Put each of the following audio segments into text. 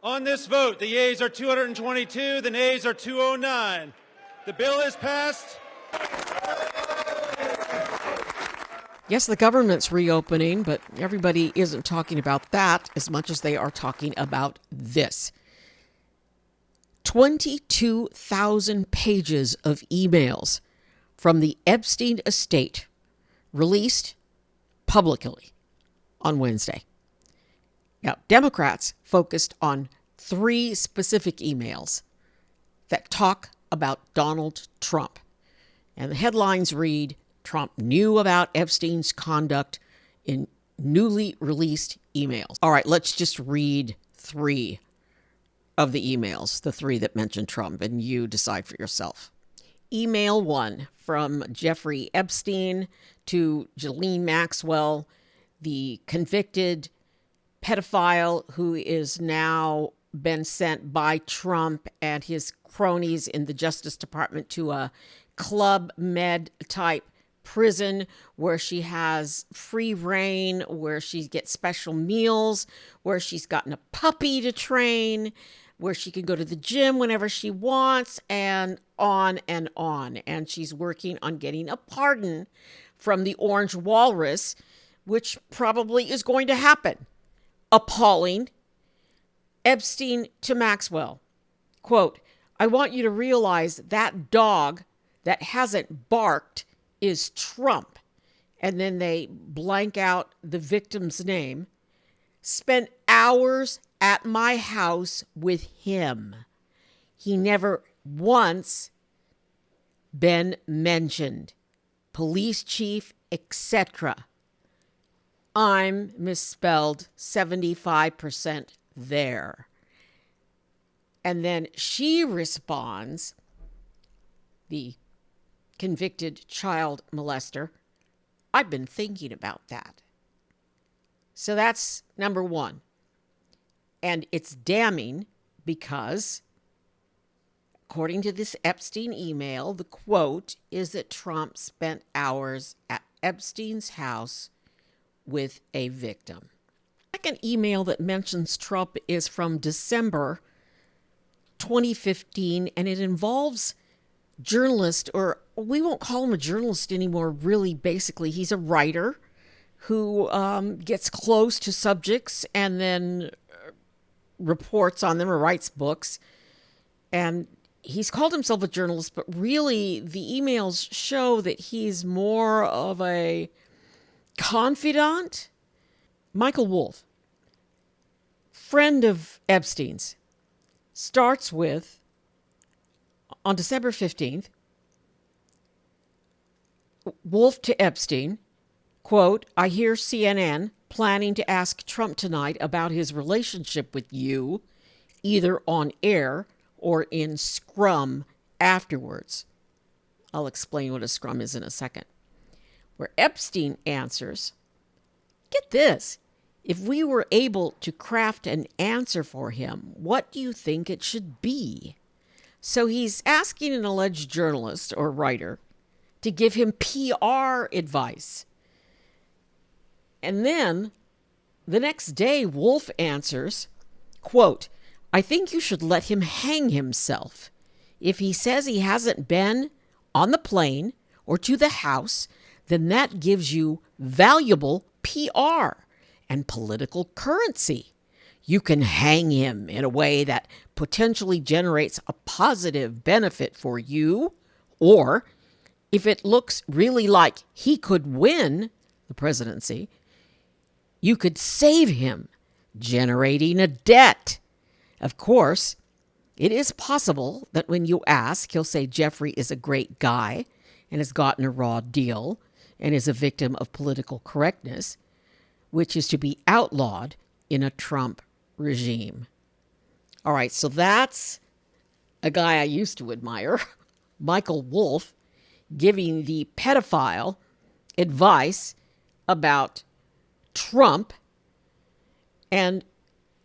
On this vote, the yeas are 222, the nays are 209. The bill is passed. Yes, the government's reopening, but everybody isn't talking about that as much as they are talking about this. 22,000 pages of emails from the Epstein estate released publicly on Wednesday. Now, Democrats focused on 3 specific emails that talk about Donald Trump. And the headlines read, Trump knew about Epstein's conduct in newly released emails. All right, let's just read 3 of the emails, the 3 that mention Trump, and you decide for yourself. Email 1 from Jeffrey Epstein to Ghislaine Maxwell, the convicted pedophile who is now been sent by Trump and his cronies in the Justice Department to a Club Med type prison where she has free reign, where she gets special meals, where she's gotten a puppy to train, where she can go to the gym whenever she wants, and on and on. And she's working on getting a pardon from the Orange Walrus, which probably is going to happen. Appalling. Epstein to Maxwell. Quote, I want you to realize that dog that hasn't barked is Trump. And then they blank out the victim's name. Spent hours at my house with him. He never once been mentioned. Police chief, etc. I'm misspelled 75% there. And then she responds, the convicted child molester, I've been thinking about that. So that's number 1. And it's damning because, according to this Epstein email, the quote is that Trump spent hours at Epstein's house with a victim. The second email that mentions Trump is from December 2015, and it involves journalist, or we won't call him a journalist anymore, really. Basically, he's a writer who gets close to subjects and then reports on them or writes books. And he's called himself a journalist, but really the emails show that he's more of a confidant. Michael Wolff, friend of Epstein's, starts with, on December 15th, Wolff to Epstein, quote, I hear CNN planning to ask Trump tonight about his relationship with you, either on air or in scrum afterwards. I'll explain what a scrum is in a second. Where Epstein answers, get this, if we were able to craft an answer for him, what do you think it should be? So he's asking an alleged journalist or writer to give him PR advice. And then the next day, Wolff answers, quote, I think you should let him hang himself. If he says he hasn't been on the plane or to the house, then that gives you valuable PR and political currency. You can hang him in a way that potentially generates a positive benefit for you, or if it looks really like he could win the presidency, you could save him, generating a debt. Of course, it is possible that when you ask, he'll say Jeffrey is a great guy and has gotten a raw deal and is a victim of political correctness, which is to be outlawed in a Trump regime. All right, so that's a guy I used to admire, Michael Wolff, giving the pedophile advice about Trump. And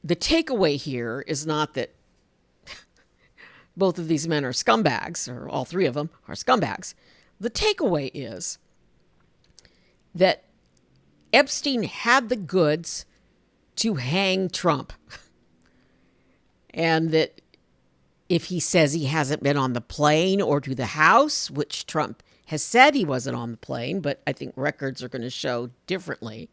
the takeaway here is not that both of these men are scumbags, or all 3 of them are scumbags. The takeaway is that Epstein had the goods to hang Trump. and that if he says he hasn't been on the plane or to the house, which Trump has said he wasn't on the plane, but I think records are going to show differently.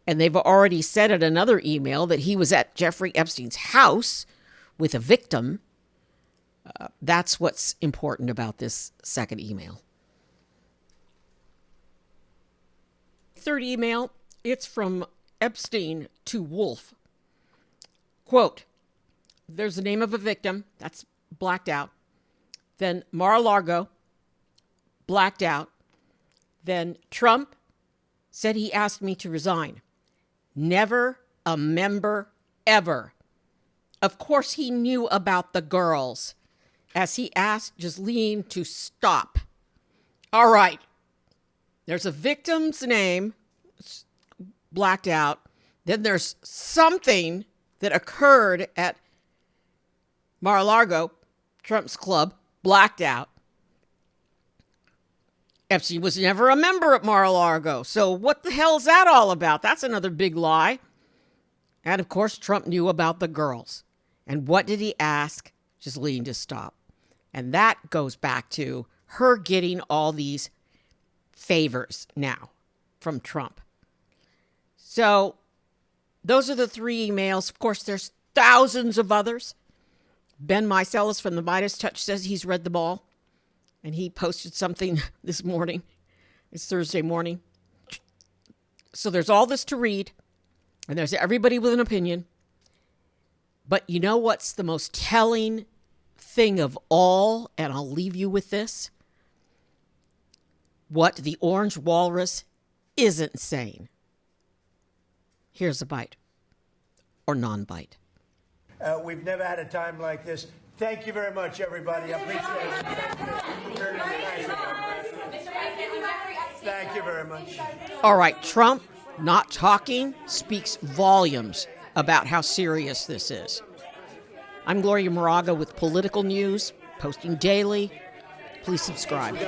And they've already said in another email that he was at Jeffrey Epstein's house with a victim. That's what's important about this second email. Third email, it's from Epstein to Wolf. Quote, there's the name of a victim, that's blacked out. Then Mar-a-Lago, blacked out. Then Trump said he asked me to resign. Never a member ever. Of course he knew about the girls, as he asked Ghislaine to stop. All right. There's a victim's name, blacked out. Then there's something that occurred at Mar-a-Lago, Trump's club, blacked out. Epstein was never a member at Mar-a-Lago. So what the hell is that all about? That's another big lie. And of course, Trump knew about the girls. And what did he ask Ghislaine to stop? And that goes back to her getting all these favors now from Trump. So those are the three emails. Of course, there's thousands of others. Ben Meiselas from the Midas Touch says he's read them all. And he posted something this morning. It's Thursday morning. So there's all this to read. And there's everybody with an opinion. But you know what's the most telling thing of all? And I'll leave you with this. What the Orange Walrus isn't saying. Here's a bite. Or non-bite. We've never had a time like this. Thank you very much, everybody. I appreciate it. Thank you very much. All right, Trump not talking speaks volumes about how serious this is. I'm Gloria Moraga with Political News, posting daily. Please subscribe.